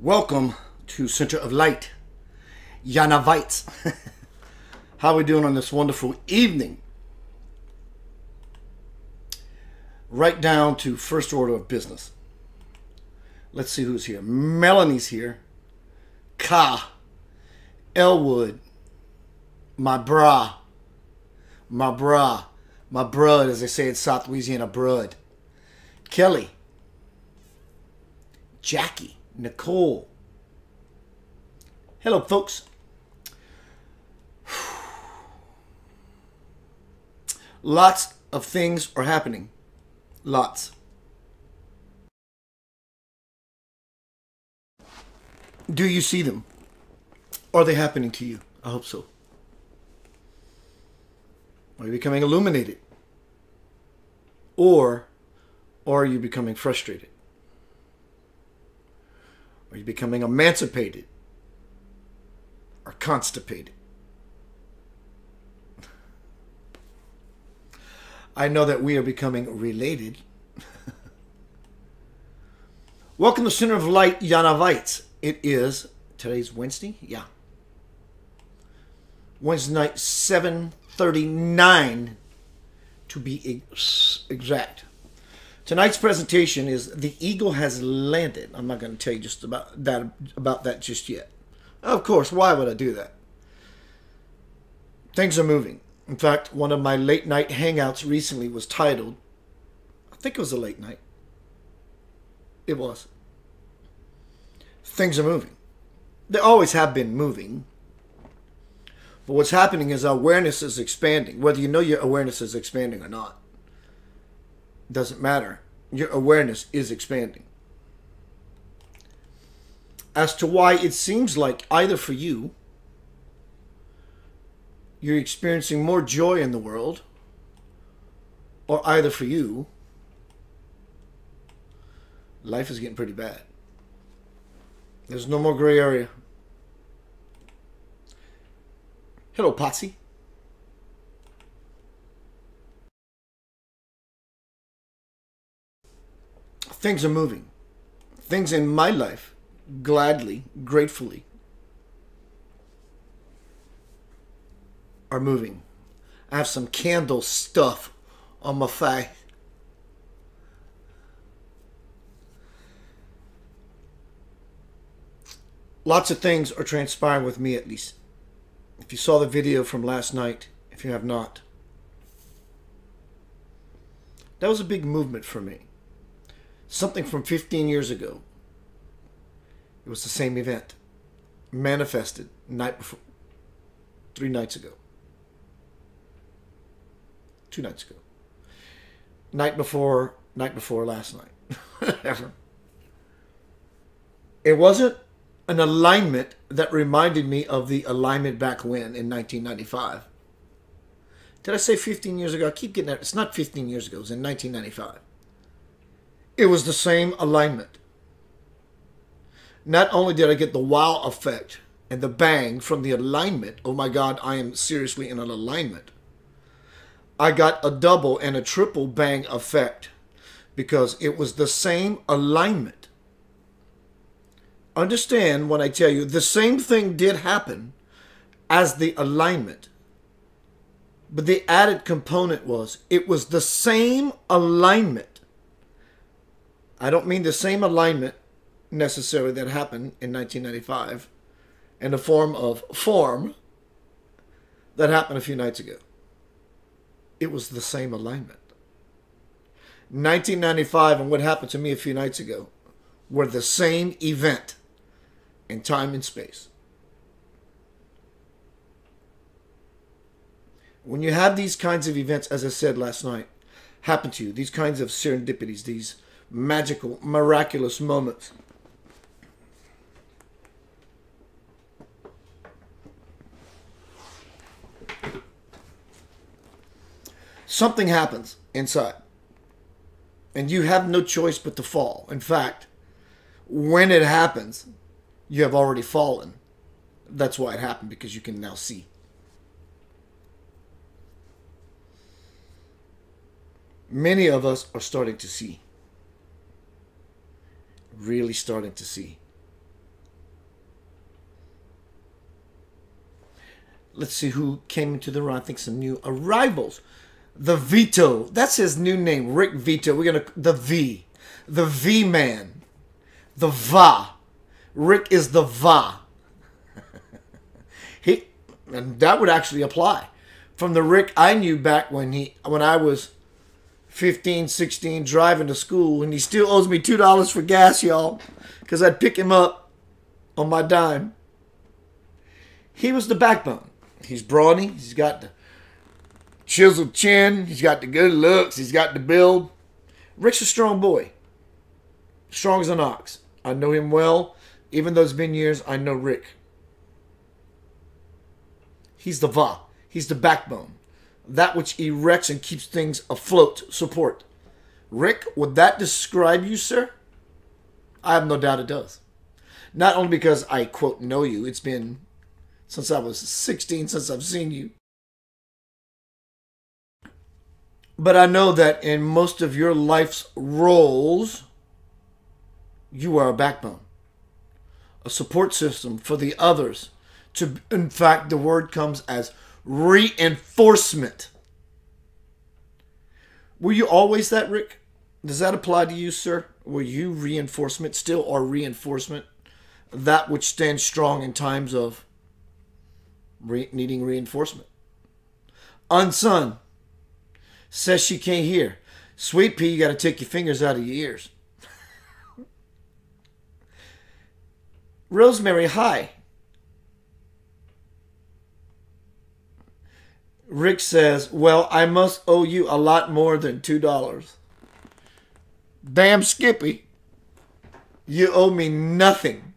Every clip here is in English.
Welcome to Center of Light, Yana Weitz. How are we doing on this wonderful evening? Right down to first order of business. Let's see who's here. Melanie's here. Ka. Elwood. My brud, as they say in South Louisiana, brud. Kelly. Jackie. Nicole. Hello, folks. Lots of things are happening. Lots. Do you see them? Are they happening to you? I hope so. Are you becoming illuminated? Or are you becoming frustrated? Are you becoming emancipated or constipated? I know that we are becoming related. Welcome to Center of Light, Yana Weitz. It is, today's Wednesday? Yeah. Wednesday night, 7:39 to be exact. Tonight's presentation is The Eagle Has Landed. I'm not going to tell you just about that just yet. Of course, why would I do that? Things are moving. In fact, one of my late night hangouts recently was titled, I think it was a late night. It was. Things are moving. They always have been moving. But what's happening is our awareness is expanding. Whether you know your awareness is expanding or not. Doesn't matter. Your awareness is expanding. As to why it seems like either for you, you're experiencing more joy in the world, or either for you, life is getting pretty bad. There's no more gray area. Hello, Potsy. Things are moving. Things in my life, gladly, gratefully, are moving. I have some candle stuff on my face. Lots of things are transpiring with me, at least. If you saw the video from last night, if you have not, that was a big movement for me. Something from 15 years ago. It was the same event. Manifested night before, 3 nights ago. 2 nights ago. Night before last night. It wasn't an alignment that reminded me of the alignment back when in 1995. Did I say 15 years ago? I keep getting that. It's not 15 years ago. It was in 1995. It was the same alignment. Not only did I get the wow effect and the bang from the alignment, oh my God, I am seriously in an alignment, I got a double and a triple bang effect because it was the same alignment. Understand when I tell you the same thing did happen as the alignment. But the added component was it was the same alignment. I don't mean the same alignment necessarily that happened in 1995 in the form of form that happened a few nights ago. It was the same alignment. 1995 and what happened to me a few nights ago were the same event in time and space. When you have these kinds of events, as I said last night, happen to you, these kinds of serendipities, these magical, miraculous moments, something happens inside. And you have no choice but to fall. In fact, when it happens, you have already fallen. That's why it happened, because you can now see. Many of us are starting to see. Really starting to see. Let's see who came into the room. I think some new arrivals. The Vito. That's his new name. Rick Vito. The V. The V man. The Va. Rick is the Va. And that would actually apply. From the Rick I knew back when I was 15, 16, driving to school, and he still owes me $2 for gas, y'all, because I'd pick him up on my dime. He was the backbone. He's brawny. He's got the chiseled chin. He's got the good looks. He's got the build. Rick's a strong boy. Strong as an ox. I know him well. Even though it's been years, I know Rick. He's the Va. He's the backbone. That which erects and keeps things afloat, support. Rick, would that describe you, sir? I have no doubt it does. Not only because I, quote, know you. It's been since I was 16 since I've seen you. But I know that in most of your life's roles, you are a backbone. A support system for the others. In fact, the word comes as reinforcement. Were you always that, Rick? Does that apply to you, sir? Were you reinforcement, still are reinforcement? That which stands strong in times of needing reinforcement. Unsun says she can't hear. Sweet pea, you got to take your fingers out of your ears. Rosemary, hi. Rick says, well, I must owe you a lot more than $2. Damn Skippy. You owe me nothing.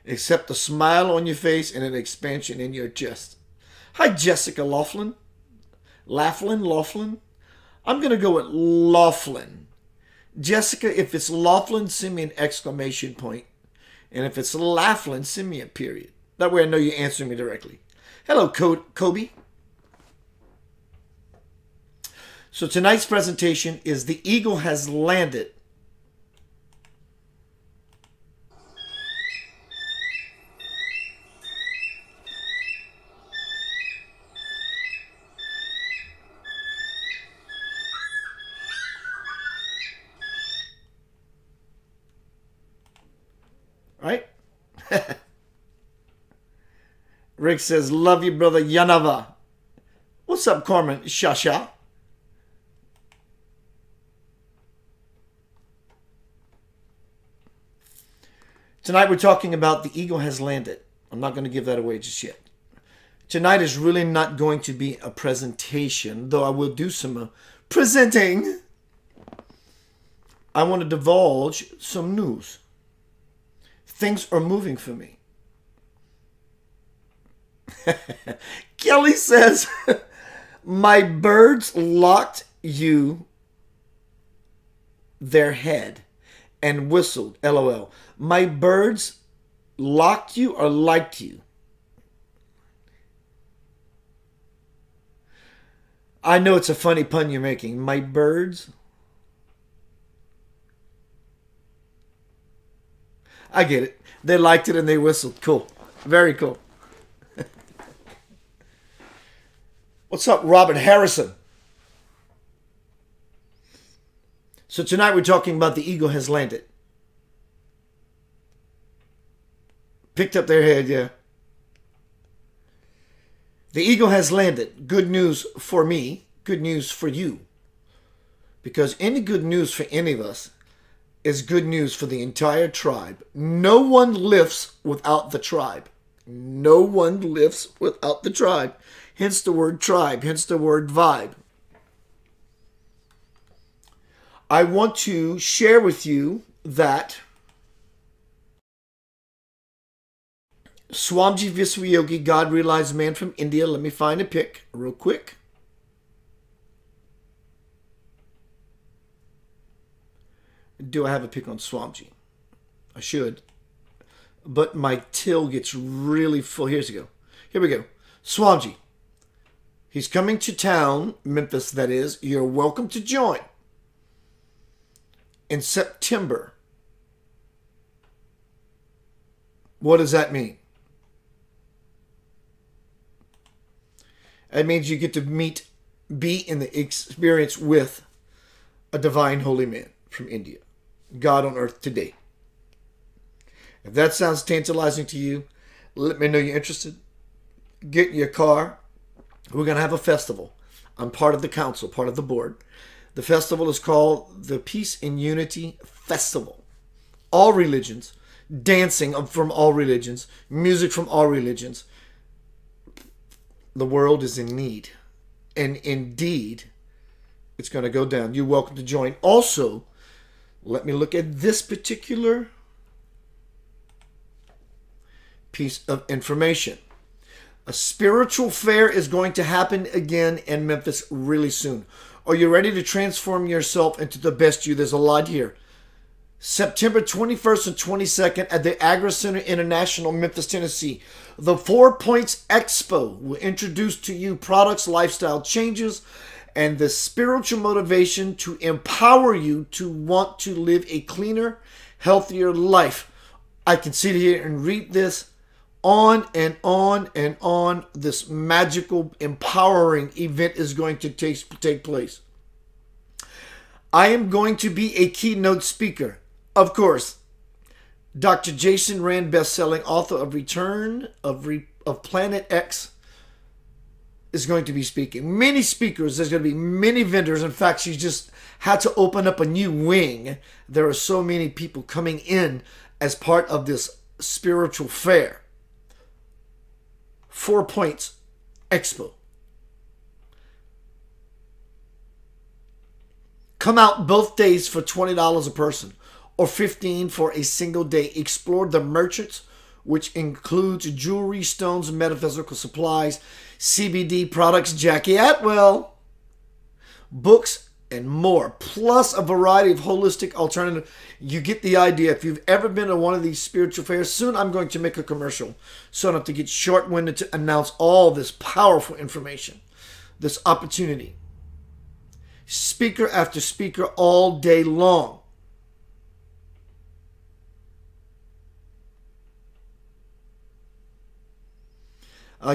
Except a smile on your face and an expansion in your chest. Hi, Jessica Laughlin. Laughlin? I'm going to go with Laughlin. Jessica, if it's Laughlin, send me an exclamation point. And if it's Laughlin, send me a period. That way I know you answer me directly. Hello, Kobe. So tonight's presentation is The Eagle Has Landed. Right? Rick says, love you, brother Yanava. What's up, Carmen? Shasha. Tonight we're talking about The Eagle Has Landed. I'm not going to give that away just yet. Tonight is really not going to be a presentation, though I will do some presenting. I want to divulge some news. Things are moving for me. Kelly says, my birds locked you their head and whistled. LOL. My birds locked you or liked you? I know it's a funny pun you're making. My birds. I get it. They liked it and they whistled. Cool. Very cool. What's up, Robert Harrison? So tonight we're talking about the eagle has landed. Picked up their head, yeah. The eagle has landed. Good news for me. Good news for you. Because any good news for any of us is good news for the entire tribe. No one lifts without the tribe. No one lifts without the tribe. Hence the word tribe. Hence the word vibe. I want to share with you that Swamiji Viswayogi, God Realized Man from India. Let me find a pic real quick. Do I have a pic on Swamiji? I should. But my till gets really full. Here we go. Here we go. Swamiji. He's coming to town, Memphis that is. You're welcome to join. In September. What does that mean? That means you get to be in the experience with a divine holy man from India. God on earth today. If that sounds tantalizing to you, let me know you're interested. Get in your car. We're going to have a festival. I'm part of the council, part of the board. The festival is called the Peace and Unity Festival. All religions, dancing from all religions, music from all religions. The world is in need. And indeed, it's going to go down. You're welcome to join. Also, let me look at this particular piece of information. A spiritual fair is going to happen again in Memphis really soon. Are you ready to transform yourself into the best you? There's a lot here. September 21st and 22nd at the Agri Center International, Memphis, Tennessee. The 4 Points Expo will introduce to you products, lifestyle changes, and the spiritual motivation to empower you to want to live a cleaner, healthier life. I can sit here and read this on and on and on. This magical, empowering event is going to take place. I am going to be a keynote speaker. Of course, Dr. Jason Rand, best-selling author of Return of Planet X, is going to be speaking. Many speakers. There's going to be many vendors. In fact, she's just had to open up a new wing. There are so many people coming in as part of this spiritual fair. 4 Points Expo. Come out both days for $20 a person, or $15 for a single day. Explore the merchants, which includes jewelry, stones, metaphysical supplies, CBD products, Jackie Atwell, books, and more, plus a variety of holistic alternative. You get the idea. If you've ever been to one of these spiritual fairs, soon I'm going to make a commercial, so I don't have to get short-winded to announce all this powerful information, this opportunity. Speaker after speaker all day long.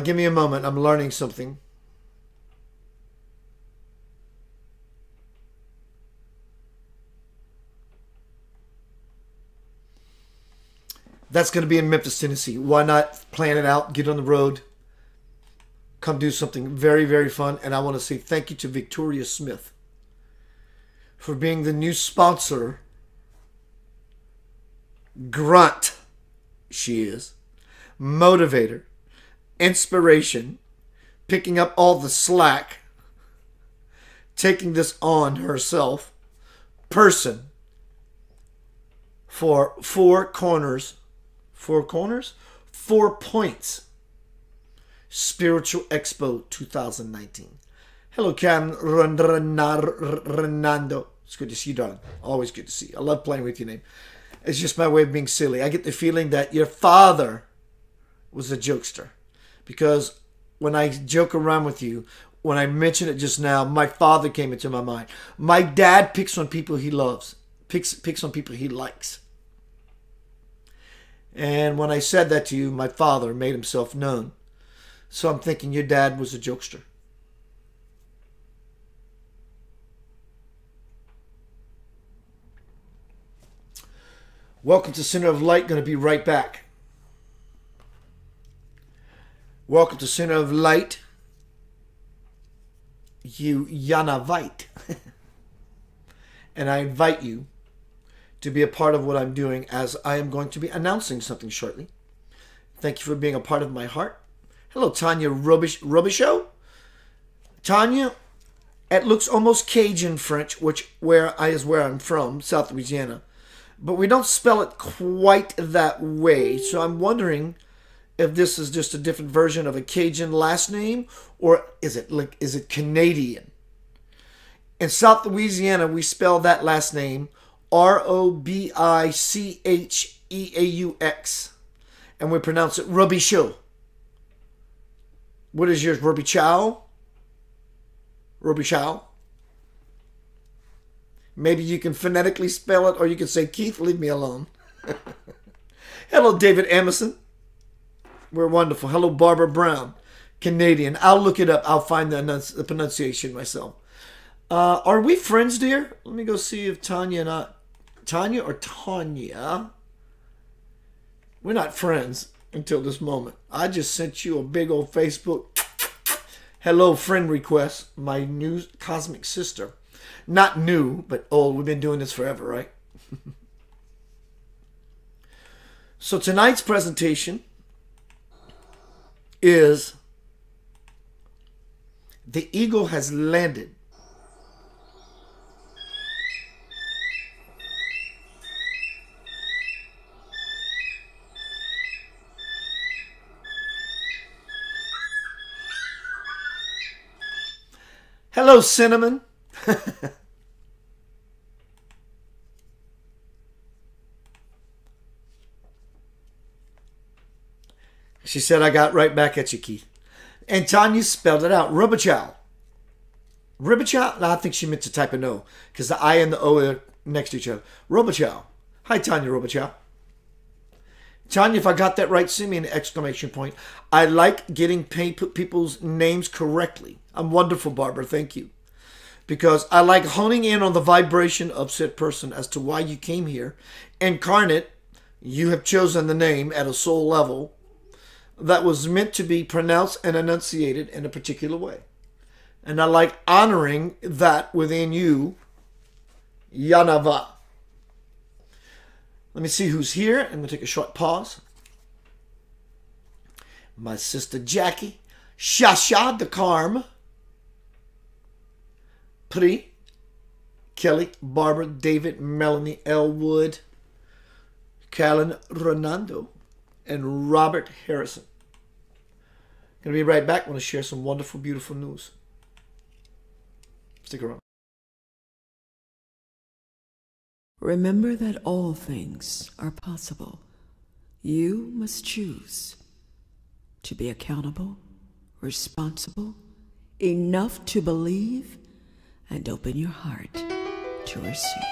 Give me a moment. I'm learning something. That's going to be in Memphis, Tennessee. Why not plan it out, get on the road, come do something very, very fun. And I want to say thank you to Victoria Smith for being the new sponsor. Grunt, she is. Motivator. Inspiration, picking up all the slack, taking this on herself, person for 4 corners, 4 points, Spiritual Expo 2019. Hello, Cam Renando. It's good to see you, darling. Always good to see you. I love playing with your name. It's just my way of being silly. I get the feeling that your father was a jokester. Because when I joke around with you, when I mentioned it just now, my father came into my mind. My dad picks on people he loves, picks on people he likes. And when I said that to you, my father made himself known. So I'm thinking your dad was a jokester. Welcome to Center of Light. Going to be right back. Welcome to Center of Light. You Yana Vite. And I invite you to be a part of what I'm doing, as I am going to be announcing something shortly. Thank you for being a part of my heart. Hello, Tanya Robichaud. Tanya, it looks almost Cajun French, where I'm from, South Louisiana. But we don't spell it quite that way. So I'm wondering if this is just a different version of a Cajun last name, or is it Canadian? In South Louisiana, we spell that last name Robicheaux, and we pronounce it Robichaud. What is yours, Robichaud? Robichaud? Maybe you can phonetically spell it, or you can say, Keith, leave me alone. Hello, David Emerson. We're wonderful. Hello, Barbara Brown, Canadian. I'll look it up. I'll find the pronunciation myself. Are we friends, dear? Let me go see if Tanya or Tanya? We're not friends until this moment. I just sent you a big old Facebook hello friend request. My new cosmic sister. Not new, but old. We've been doing this forever, right? So tonight's presentation is the eagle has landed. Hello, Cinnamon. She said, I got right back at you, Keith. And Tanya spelled it out. Robichaud. Robichaud? No, I think she meant to type a no, because the I and the O are next to each other. Robichaud. Hi, Tanya Robichaud. Tanya, if I got that right, send me an exclamation point. I like getting people's names correctly. I'm wonderful, Barbara. Thank you. Because I like honing in on the vibration of said person as to why you came here. Incarnate, you have chosen the name at a soul level that was meant to be pronounced and enunciated in a particular way. And I like honoring that within you, Yanava. Let me see who's here. I'm going to take a short pause. My sister Jackie, Shasha de Carme, Pri, Kelly, Barbara, David, Melanie, Elwood, Callan Ronaldo, and Robert Harrison. Going to be right back. I want to share some wonderful, beautiful news. Stick around. Remember that all things are possible. You must choose to be accountable, responsible, enough to believe, and open your heart to receive.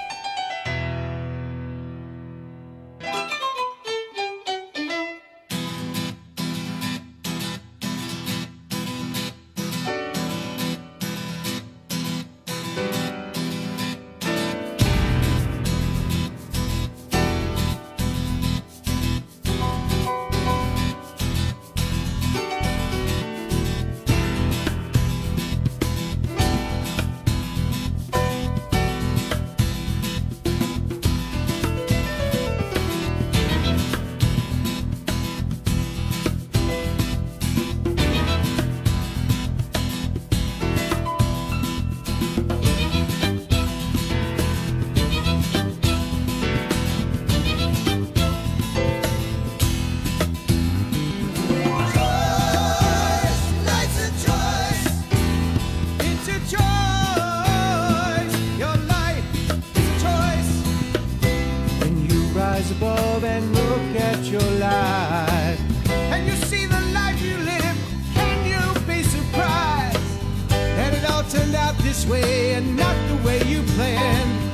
out this way and not the way you planned.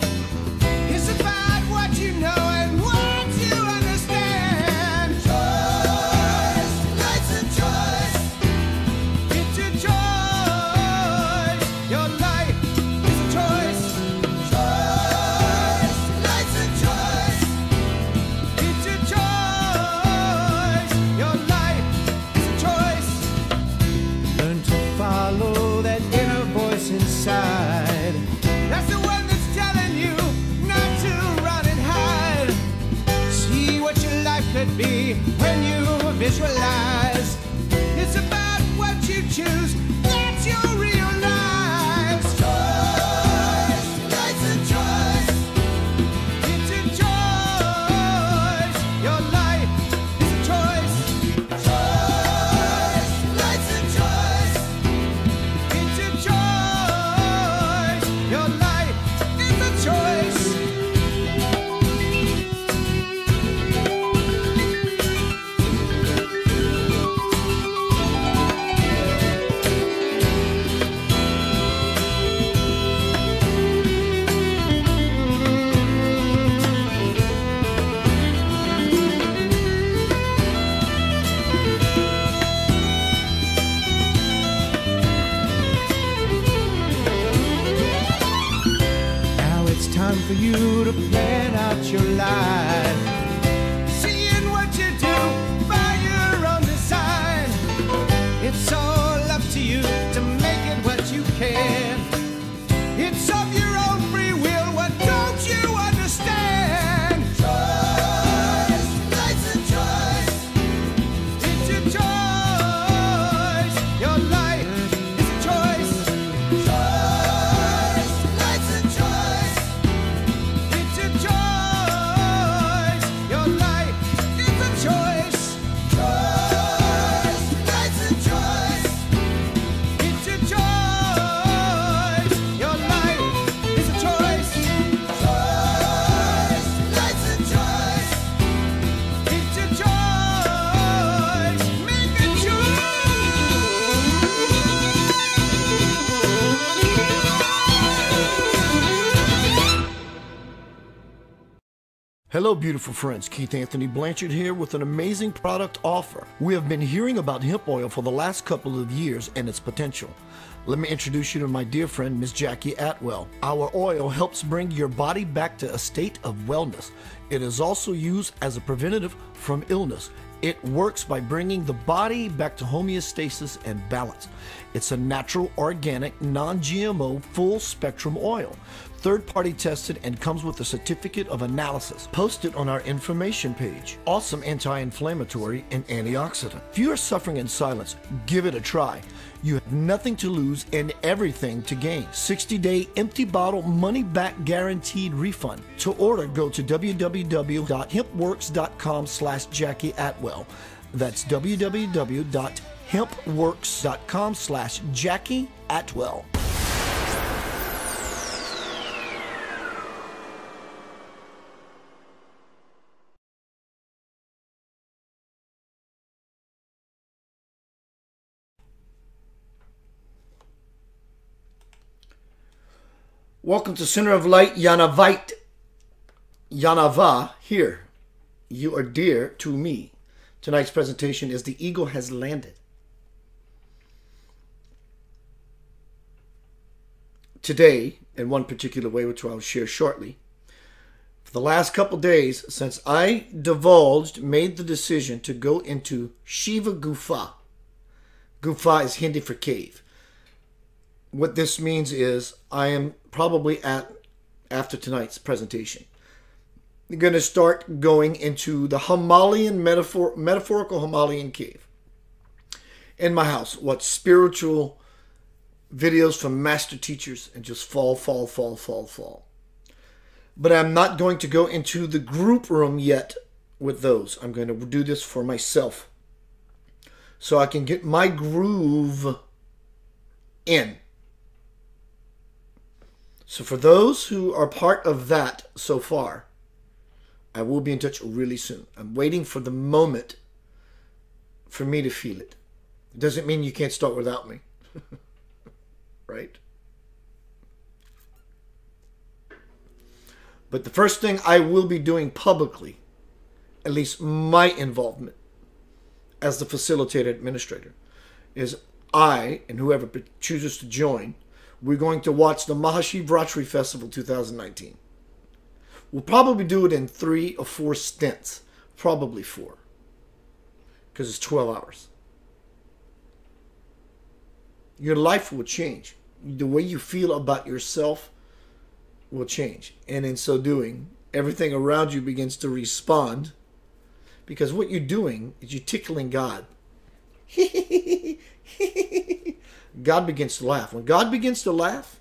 It's about what you know and what you understand. Choice, life's a choice. It's a choice. Your life is a choice. Choice, life's a choice. It's a choice. Your life is a choice. Learn to follow that inner voice inside. That's the one that's telling you not to run and hide. See what your life could be when you visualize. It's about what you choose that you'll realize. Choice, life's a choice. It's a choice. Your life is a choice. Choice, life's a choice. It's a choice. Your life is a choice. Now it's time for you to plan out your life. Seeing what you do by your own design. It's all up to you to make it what you can. It's of your own free will. What don't you understand? Choice, life's a choice. It's a choice. Your life is a choice. Choice, life's a choice. It's a choice. Your life is a choice. Choice, life's a choice. It's a choice. Your life is a choice. Choice, life's a choice. It's a choice. Make a choice. Hello, beautiful friends. Keith Anthony Blanchard here with an amazing product offer. We have been hearing about hemp oil for the last couple of years and its potential. Let me introduce you to my dear friend, Miss Jackie Atwell. Our oil helps bring your body back to a state of wellness. It is also used as a preventative from illness. It works by bringing the body back to homeostasis and balance. It's a natural, organic, non-GMO, full-spectrum oil. Third-party tested and comes with a certificate of analysis. Posted on our information page. Awesome anti-inflammatory and antioxidant. If you are suffering in silence, give it a try. You have nothing to lose and everything to gain. 60-day empty bottle money-back guaranteed refund. To order, go to www.hempworks.com/Jackie Atwell. That's www.hempworks.com/Jackie Atwell. Welcome to Center of Light, Yanavite, Yanava, here. You are dear to me. Tonight's presentation is The Eagle Has Landed. Today, in one particular way, which I'll share shortly, for the last couple days, since I made the decision to go into Shiva Gufa. Gufa is Hindi for cave. What this means is I am probably after tonight's presentation, I'm going to start going into the Himalayan metaphorical Himalayan cave in my house. Watch spiritual videos from master teachers and just fall. But I'm not going to go into the group room yet with those. I'm going to do this for myself so I can get my groove in. So for those who are part of that so far, I will be in touch really soon. I'm waiting for the moment for me to feel it. It doesn't mean you can't start without me. Right? But the first thing I will be doing publicly, at least my involvement as the facilitator administrator, is I, and whoever chooses to join, we're going to watch the Mahashivratri Festival 2019. We'll probably do it in 3 or 4 stints. Probably 4. Because it's 12 hours. Your life will change. The way you feel about yourself will change. And in so doing, everything around you begins to respond. Because what you're doing is you're tickling God. God begins to laugh. When God begins to laugh,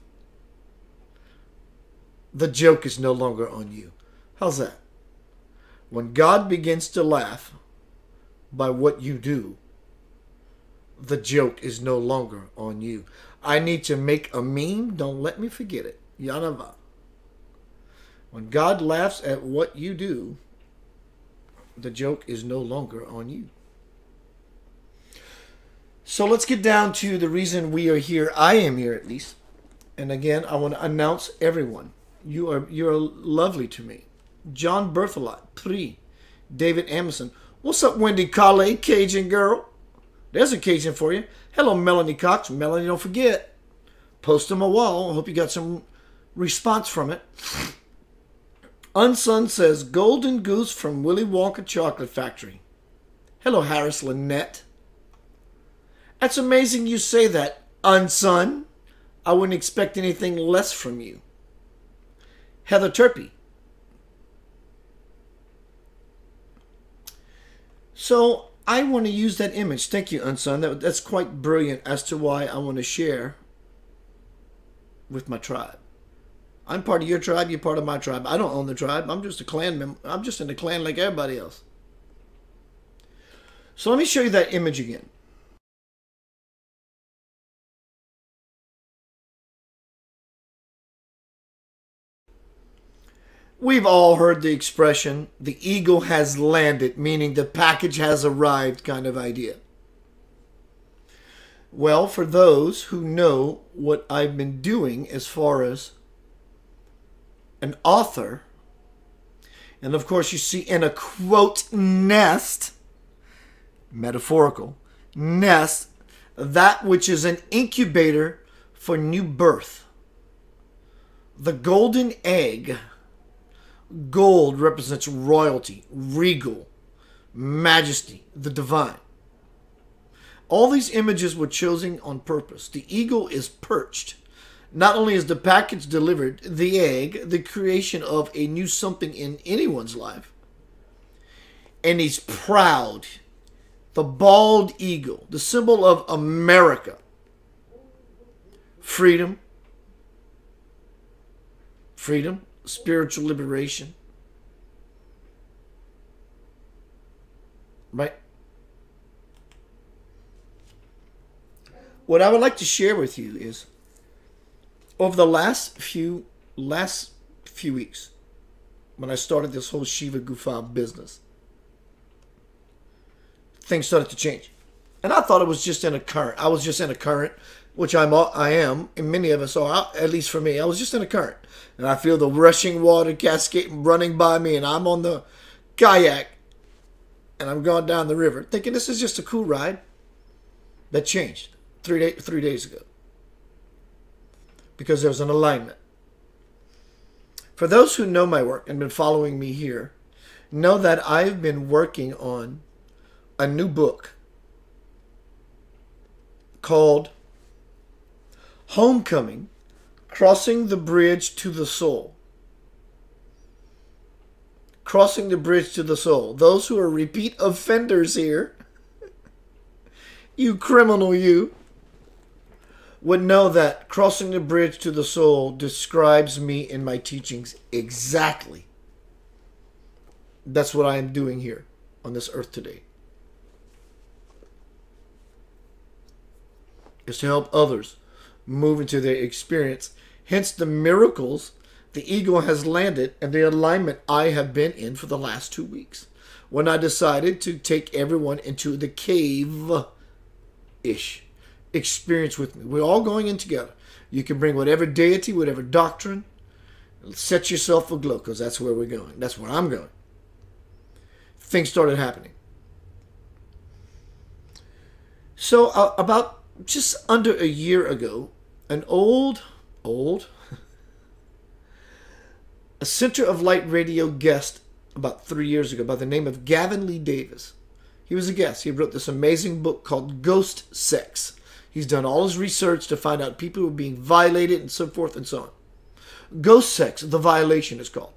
the joke is no longer on you. How's that? When God begins to laugh by what you do, the joke is no longer on you. I need to make a meme. Don't let me forget it. Yanava. When God laughs at what you do, the joke is no longer on you. So let's get down to the reason we are here. I am here, at least. And again, I want to announce everyone. You're lovely to me. John Berthelot, Pri, David Emerson. What's up, Wendy Kale, Cajun girl? There's a Cajun for you. Hello, Melanie Cox. Melanie, don't forget. Post on my wall. I hope you got some response from it. Unsun says, Golden Goose from Willy Wonka Chocolate Factory. Hello, Harris Lynette. That's amazing you say that, Unsun. I wouldn't expect anything less from you. Heather Turpey. So I want to use that image. Thank you, Unsun. That's quite brilliant as to why I want to share with my tribe. I'm part of your tribe. You're part of my tribe. I don't own the tribe. I'm just a clan member. I'm just in the clan like everybody else. So let me show you that image again. We've all heard the expression, the eagle has landed, meaning the package has arrived kind of idea. Well, for those who know what I've been doing as far as an author, and of course you see in a quote nest, metaphorical, nest, that which is an incubator for new birth. The golden egg. Gold represents royalty, regal, majesty, the divine. All these images were chosen on purpose. The eagle is perched. Not only is the package delivered, the egg, the creation of a new something in anyone's life, and he's proud. The bald eagle, the symbol of America. Freedom. Freedom. Spiritual liberation. Right? What I would like to share with you is over the last few weeks, when I started this whole Shiva Gufa business, things started to change. And I thought it was just in a current. I was just in a current, which I am, and many of us are, at least for me. I was just in a current. And I feel the rushing water cascading, running by me, and I'm on the kayak, and I'm going down the river, thinking this is just a cool ride. That changed 3 days ago. Because there was an alignment. For those who know my work and been following me here, know that I've been working on a new book called Homecoming, Crossing the Bridge to the Soul. Crossing the Bridge to the Soul. Those who are repeat offenders here, you criminal you, would know that Crossing the Bridge to the Soul describes me in my teachings exactly. That's what I am doing here on this earth today. Is to help others move into their experience. Hence the miracles the eagle has landed and the alignment I have been in for the last 2 weeks. When I decided to take everyone into the cave-ish experience with me. We're all going in together. You can bring whatever deity, whatever doctrine Set yourself aglow, because that's where we're going. That's where I'm going. Things started happening. So about just under a year ago, an old, a Center of Light radio guest about 3 years ago by the name of Gavin Lee Davis. He was a guest. He wrote this amazing book called Ghost Sex. He's done all his research to find out people who are being violated and so forth and so on. Ghost Sex, The Violation is called.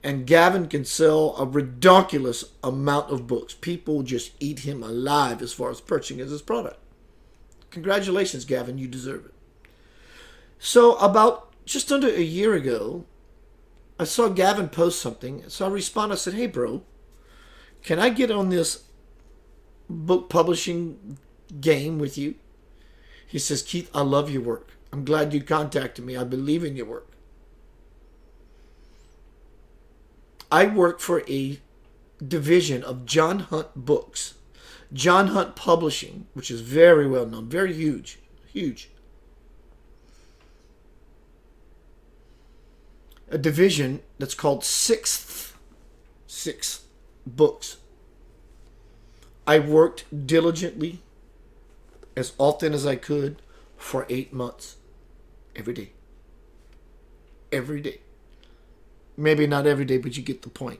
And Gavin can sell a ridiculous amount of books. People just eat him alive as far as purchasing his product. Congratulations, Gavin. You deserve it. So about just under a year ago, I saw Gavin post something. So I responded. I said, hey, bro, can I get on this book publishing game with you? He says, Keith, I love your work. I'm glad you contacted me. I believe in your work. I work for a division of John Hunt Books. John Hunt Publishing, which is very well known, very huge, huge. A division that's called Sixth Books. I worked diligently as often as I could for 8 months. Every day. Every day. Maybe not every day, but you get the point.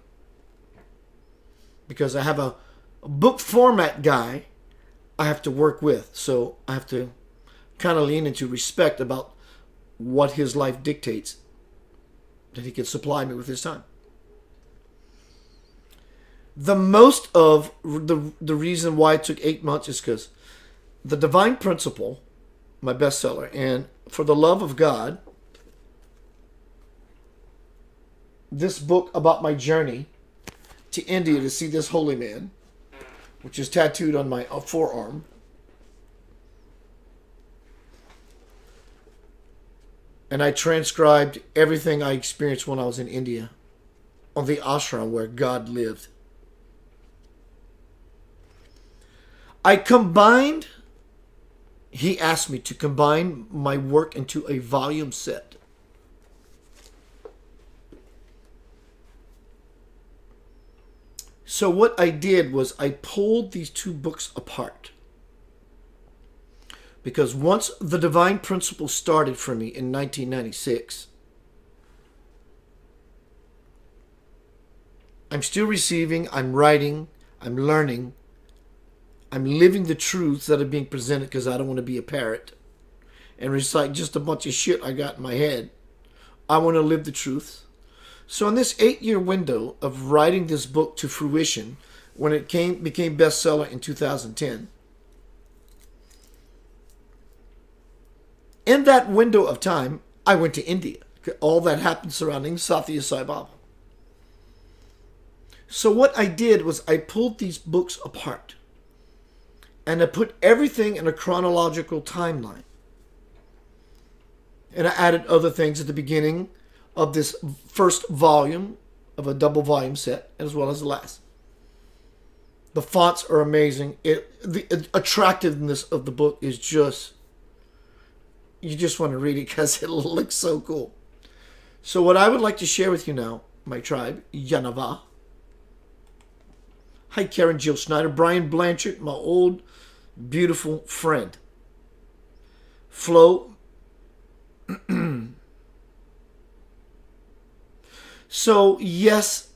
Because I have a book format guy I have to work with. So I have to kind of lean into respect about what his life dictates, that he can supply me with his time. The most of the reason why it took 8 months is because The Divine Principle, my bestseller, and For the Love of God, this book about my journey to India to see this holy man, which is tattooed on my forearm. And I transcribed everything I experienced when I was in India on the ashram where God lived. He asked me to combine my work into a volume set. So what I did was I pulled these two books apart. Because once The Divine Principle started for me in 1996, I'm still receiving, I'm writing, I'm learning, I'm living the truths that are being presented because I don't want to be a parrot and recite just a bunch of shit I got in my head. I want to live the truths. So in this 8-year window of writing this book to fruition, when it became bestseller in 2010, in that window of time, I went to India. All that happened surrounding Satya Sai Baba. So what I did was I pulled these books apart. And I put everything in a chronological timeline. And I added other things at the beginning of this first volume of a double volume set, as well as the last. The fonts are amazing. The attractiveness of the book is just, you just want to read it because it looks so cool. So what I would like to share with you now, my tribe, Yanava. Hi, Karen Jill Schneider, Brian Blanchard, my old beautiful friend. Flo. So, yes,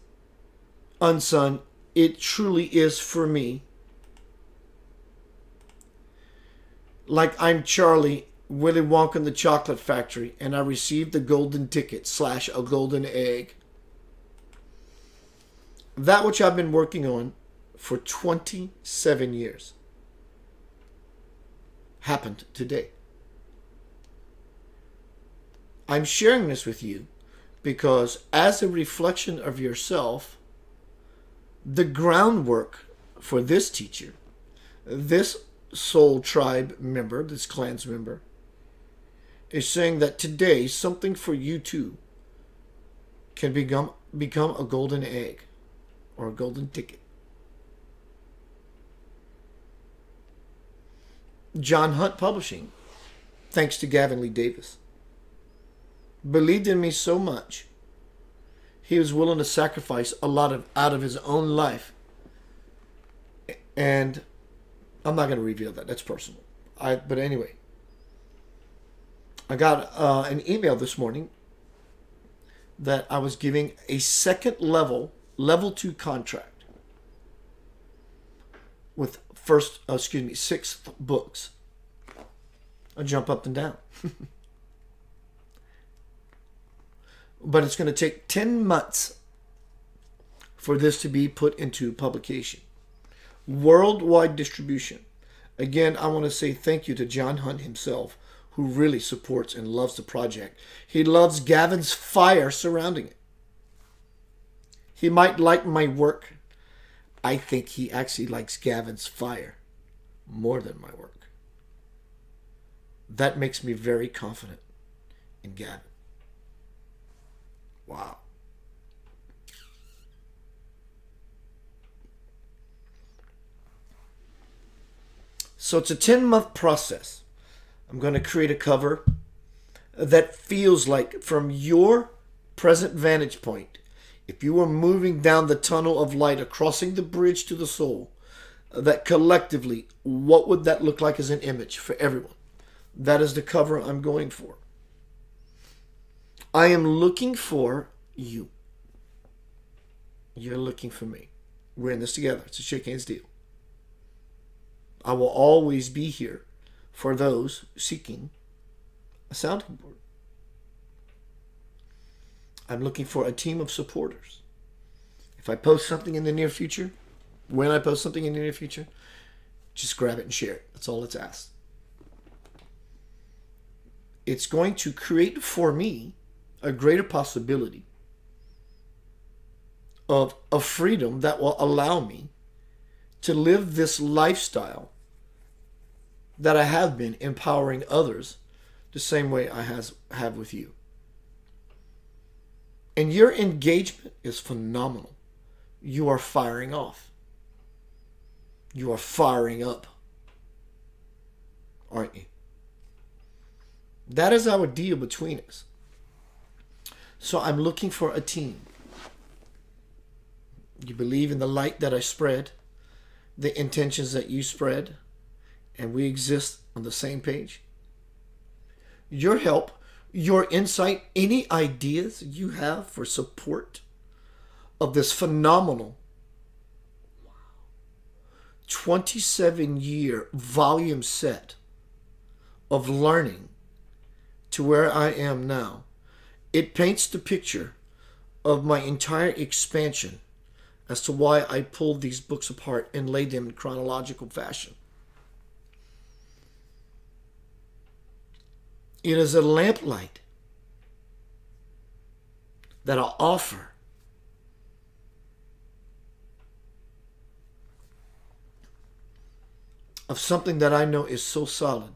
Unsun, it truly is for me. Like I'm Charlie, Willy Wonka in the Chocolate Factory, and I received the golden ticket / a golden egg. That which I've been working on for 27 years happened today. I'm sharing this with you because as a reflection of yourself, the groundwork for this teacher, this soul tribe member, this clans member, is saying that today something for you too can become a golden egg or a golden ticket. John Hunt Publishing, thanks to Gavin Lee Davis, believed in me so much he was willing to sacrifice a lot of out of his own life. And I'm not going to reveal that. That's personal. But anyway, I got an email this morning that I was giving a second level 2 contract with sixth books. I jump up and down. But it's going to take 10 months for this to be put into publication. Worldwide distribution. Again, I want to say thank you to John Hunt himself, who really supports and loves the project. He loves Gavin's fire surrounding it. He might like my work. I think he actually likes Gavin's fire more than my work. That makes me very confident in Gavin. Wow. So it's a 10-month process. I'm going to create a cover that feels like, from your present vantage point, if you were moving down the tunnel of light or crossing the bridge to the soul, that collectively, what would that look like as an image for everyone? That is the cover I'm going for. I am looking for you. You're looking for me. We're in this together. It's a shake hands deal. I will always be here for those seeking a sounding board. I'm looking for a team of supporters. If I post something in the near future, when I post something in the near future, just grab it and share it. That's all it's asked. It's going to create for me a greater possibility of a freedom that will allow me to live this lifestyle that I have been empowering others the same way I have with you. And your engagement is phenomenal. You are firing off. You are firing up. Aren't you? That is our deal between us. So I'm looking for a team. You believe in the light that I spread, the intentions that you spread, and we exist on the same page. Your help, your insight, any ideas you have for support of this phenomenal 27-year volume set of learning to where I am now. It paints the picture of my entire expansion as to why I pulled these books apart and laid them in chronological fashion. It is a lamplight that I'll offer of something that I know is so solid.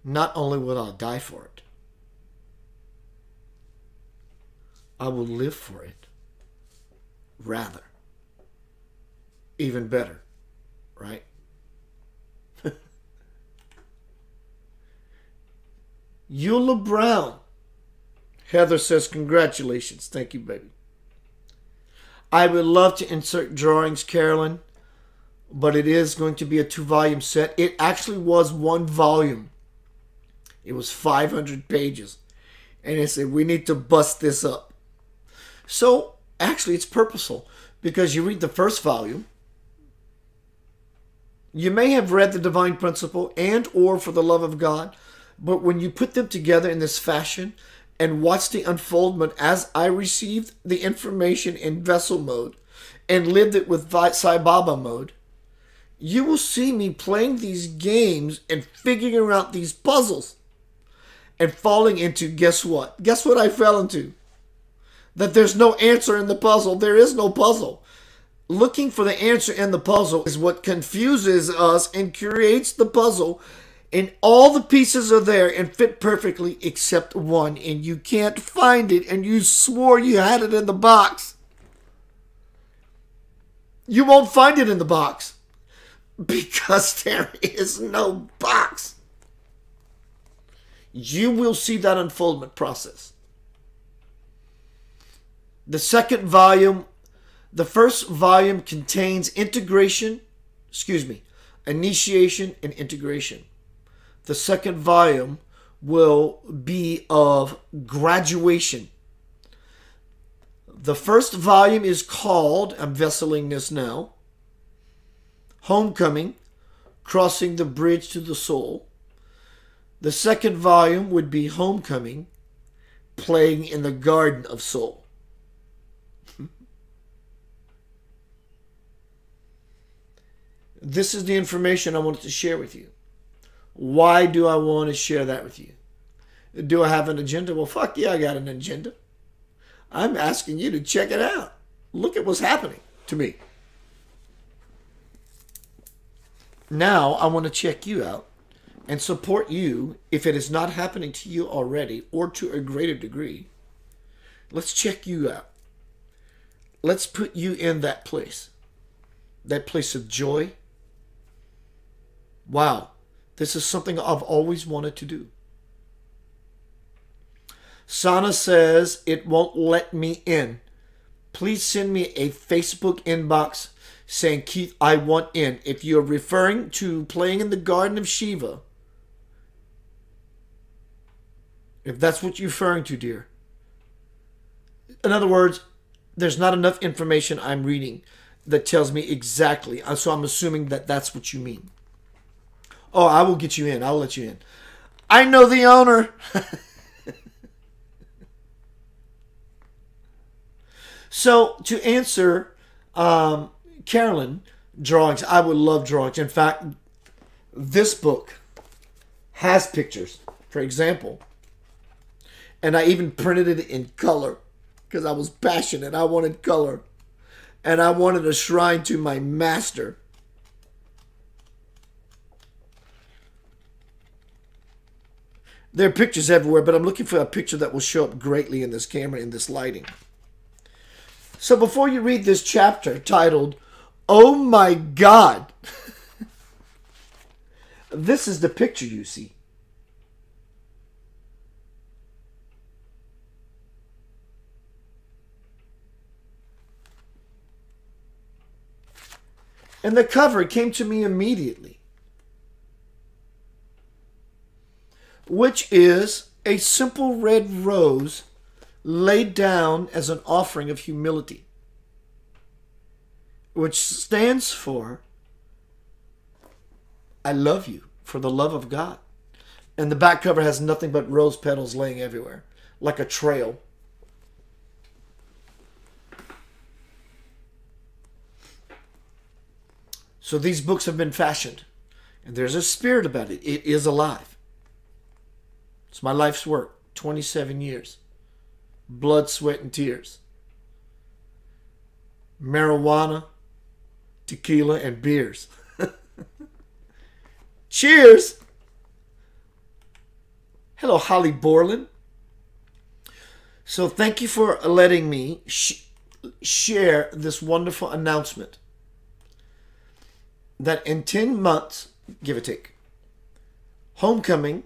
Not only will I die for it, I will live for it. Rather. Even better. Right? Eula Brown. Heather says, congratulations. Thank you, baby. I would love to insert drawings, Carolyn, but it is going to be a 2-volume set. It actually was 1 volume. It was 500 pages. And I said, we need to bust this up. So, actually, it's purposeful. Because you read the first volume. You may have read The Divine Principle and or For the Love of God. But when you put them together in this fashion and watch the unfoldment as I received the information in vessel mode and lived it with Sai Baba mode, you will see me playing these games and figuring out these puzzles and falling into, guess what? Guess what I fell into? That there's no answer in the puzzle. There is no puzzle. Looking for the answer in the puzzle is what confuses us and creates the puzzle. And all the pieces are there and fit perfectly except one. And you can't find it. And you swore you had it in the box. You won't find it in the box. Because there is no box. You will see that unfoldment process. The second volume, the first volume contains initiation and integration. The second volume will be of graduation. The first volume is called, I'm vesseling this now, Homecoming, Crossing the Bridge to the Soul. The second volume would be Homecoming, Playing in the Garden of Soul. This is the information I wanted to share with you. Why do I want to share that with you? Do I have an agenda? Well, fuck yeah, I got an agenda. I'm asking you to check it out. Look at what's happening to me. Now, I want to check you out and support you if it is not happening to you already or to a greater degree. Let's check you out. Let's put you in that place of joy. Wow, this is something I've always wanted to do. Sana says it won't let me in. Please send me a Facebook inbox saying, Keith, I want in. If you're referring to playing in the Garden of Shiva, if that's what you're referring to, dear. In other words, there's not enough information I'm reading that tells me exactly. So I'm assuming that that's what you mean. Oh, I will get you in. I'll let you in. I know the owner. So to answer Carolyn, drawings. I would love drawings. In fact, this book has pictures, for example. And I even printed it in color because I was passionate. I wanted color. And I wanted a shrine to my master. There are pictures everywhere, but I'm looking for a picture that will show up greatly in this camera, in this lighting. So before you read this chapter titled, Oh My God, this is the picture you see. And the cover came to me immediately, which is a simple red rose laid down as an offering of humility, which stands for, I love you, for the love of God. And the back cover has nothing but rose petals laying everywhere, like a trail. So these books have been fashioned, and there's a spirit about it. It is alive. It's my life's work, 27 years. Blood, sweat, and tears. Marijuana, tequila, and beers. Cheers! Hello, Holly Borland. So thank you for letting me share this wonderful announcement that in 10 months, give or take, Homecoming,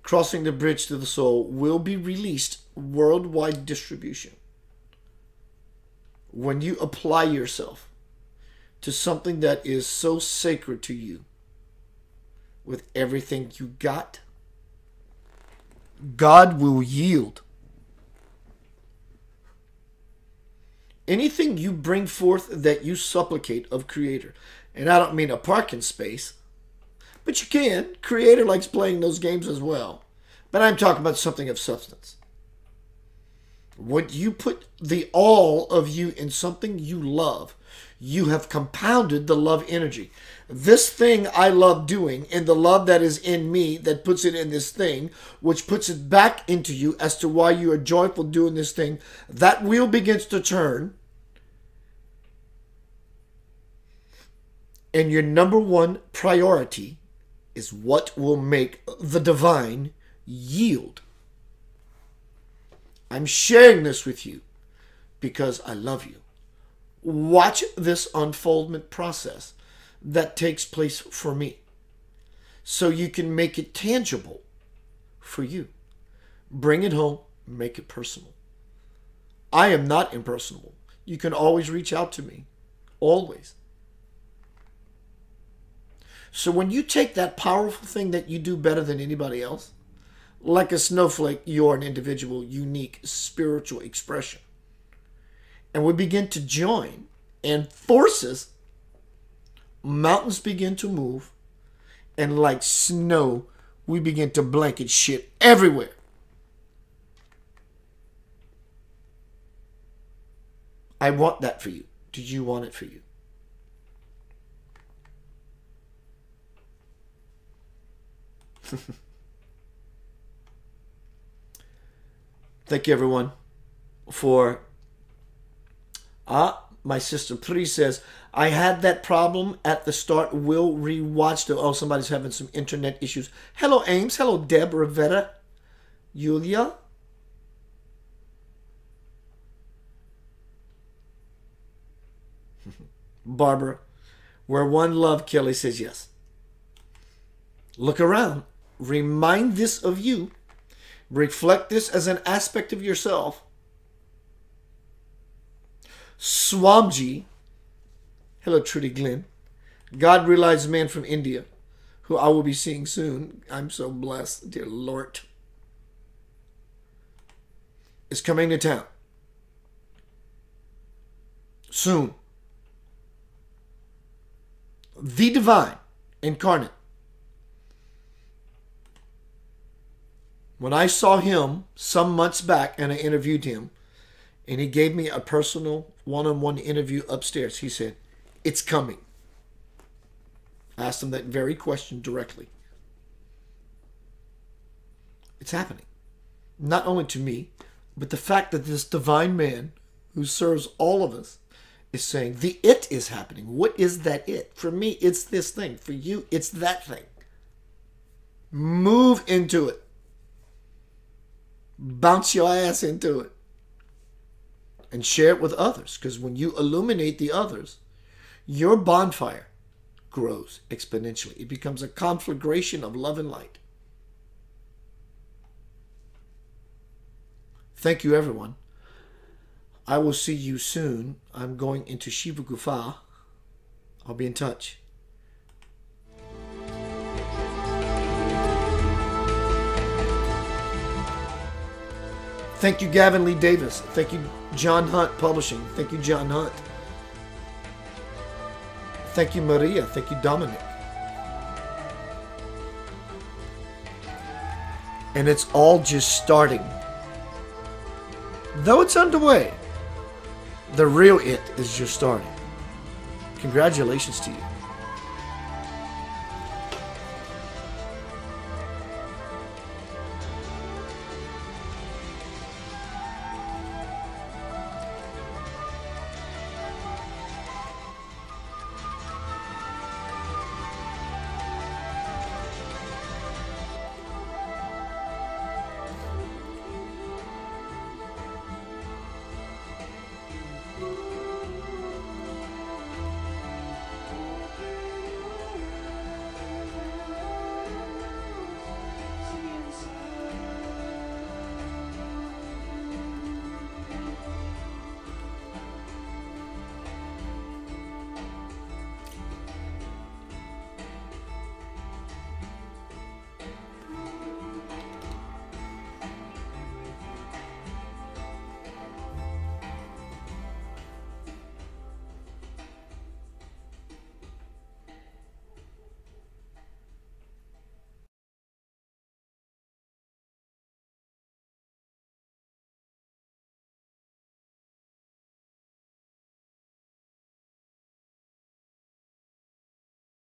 Crossing the Bridge to the Soul will be released worldwide distribution. When you apply yourself to something that is so sacred to you, with everything you got, God will yield. Anything you bring forth that you supplicate of Creator, and I don't mean a parking space, but you can. Creator likes playing those games as well. But I'm talking about something of substance. When you put the all of you in something you love, you have compounded the love energy. This thing I love doing, and the love that is in me that puts it in this thing, which puts it back into you as to why you are joyful doing this thing, that wheel begins to turn. And your number one priority is what will make the divine yield. I'm sharing this with you because I love you. Watch this unfoldment process that takes place for me so you can make it tangible for you. Bring it home, make it personal. I am not impersonable. You can always reach out to me. Always. So when you take that powerful thing that you do better than anybody else, like a snowflake, you're an individual, unique, spiritual expression. And we begin to join, and forces, mountains begin to move, and like snow, we begin to blanket shit everywhere. I want that for you. Do you want it for you? Thank you, everyone, for... my sister Pri says, I had that problem at the start. Will rewatch the... Oh, somebody's having some internet issues. Hello, Ames. Hello, Deb, Rivetta, Yulia. Barbara. Where one love, Kelly says yes. Look around. Remind this of you. Reflect this as an aspect of yourself. Swamji. Hello, Trudy Glenn. God realized man from India, who I will be seeing soon. I'm so blessed, dear Lord. Is coming to town. Soon. The divine incarnate. When I saw him some months back and I interviewed him, and he gave me a personal one-on-one interview upstairs, he said, it's coming. I asked him that very question directly. It's happening. Not only to me, but the fact that this divine man who serves all of us is saying, the it is happening. What is that it? For me, it's this thing. For you, it's that thing. Move into it. Bounce your ass into it. And share it with others. Because when you illuminate the others, your bonfire grows exponentially. It becomes a conflagration of love and light. Thank you, everyone. I will see you soon. I'm going into Shiva Gufa. I'll be in touch. Thank you, Gavin Lee Davis. Thank you, John Hunt Publishing. Thank you, John Hunt. Thank you, Maria. Thank you, Dominic. And it's all just starting. Though it's underway, the real it is just starting. Congratulations to you.